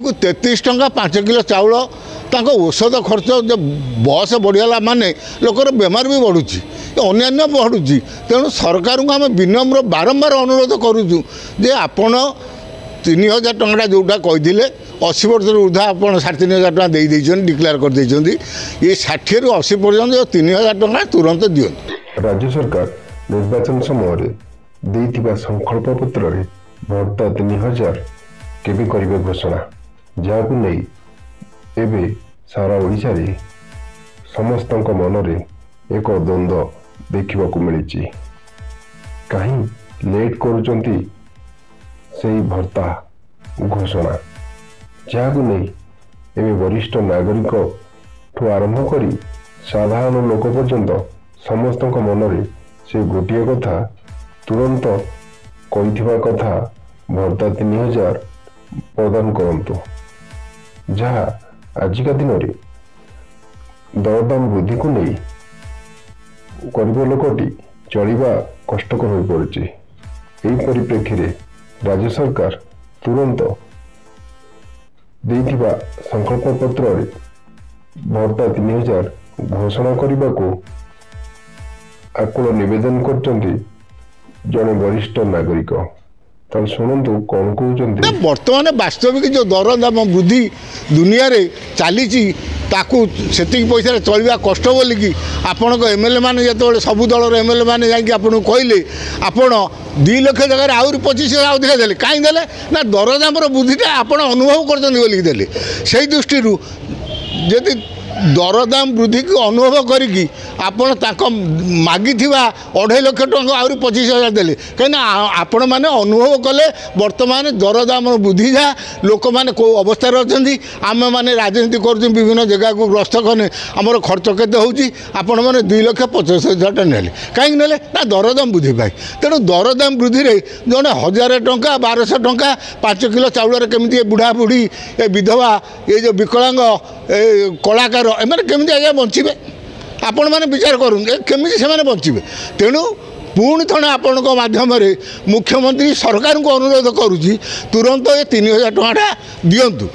33 टंका 5 किलो चाउल तांको औषध खर्च जो बस बढ़ीगला माने लोकर बेमार भी बढ़ुची अन्य बढ़ुची। तेणु सरकार को आम विनम्र बारंबार अनुरोध करुचु जे आपण 3000 टंका जोटा कही 80 वर्ष ऊर्धा आप 3500 टका डिक्लेयर कर ये 60 रु 80 पर्यंत 3000 टंका तुरंत दियंतु। राज्य सरकार निर्वाचन समय देइथिबा संकल्प पत्र रे भर्ता 3000 केबे करिवे घोषणा जहाकु नहीं एबे सारा ओडिशा रे समस्तक मनरे एक द्वंद्व देखा मिली। कहीं लेट करुचंती सेही भर्ता घोषणा जहाकु नहीं एबे वरिष्ठ नागरिक ठू आरंभ करी साधारण लोक पर्यंत समस्तक मनरे से गोटे कथा तुरंत कही कथा भर्ता 3000 प्रदान करंतु जहाँ आजिका दिन में दरदाम वृद्धि को नहीं गरीब लोकटी चलवा कष्टकर हो पड़े। यही परिप्रेक्षी रे राज्य सरकार तुरंत देइथिबा संकल्प पत्र रे भर्ता 3000 घोषणा करने को आकुल निवेदन करचंती जड़े वरिष्ठ नागरिक। शुणु कौन कहते बर्तमान वास्तविक जो दरदाम वृद्धि दुनिया रे चली से पैसा चलवा कष्ट बोलिकी आपण एमएलए मैंने जो सबू दलर एमएलए मैंने जाकि कहले आपण 2 लाख जगह आहरी 25,000 अधिक देले कहीं देले ना दरदाम वृद्धिटा आपण अनुभव करते से दृष्टि जदि दरदाम वृद्धि को अनुभव करी मागी 2.5 लाख टंका आहरी 25,000 देले कहीं आपण मैंने अनुभव कले वर्तमान दरदाम वृद्धि जहाँ लोक मैंने कौ अवस्था अच्छी आम मैंने राजनीति कर विभिन्न जगह को ग्रस्त कने आमर खर्च केते होची आपण मैंने 2,50,000 टका नेले कहीं नेले ना दरदाम वृद्धि पाई। तेणु दरदाम वृद्धि रे जड़े 1000 टंका 1200 टंका 5 किलो चाउल केमी बुढ़ा बुढ़ी ए विधवा ये जो विकलांग कलाकार एमाने केमिति आज्ञा बंचिबे आपण माने विचार करूँ केमिति से बंचिबे। तेणु पुणी थणे आपण माध्यम मुख्यमंत्री सरकार को अनुरोध करुच्ची तुरंत ये 3000 टंका दियंतु।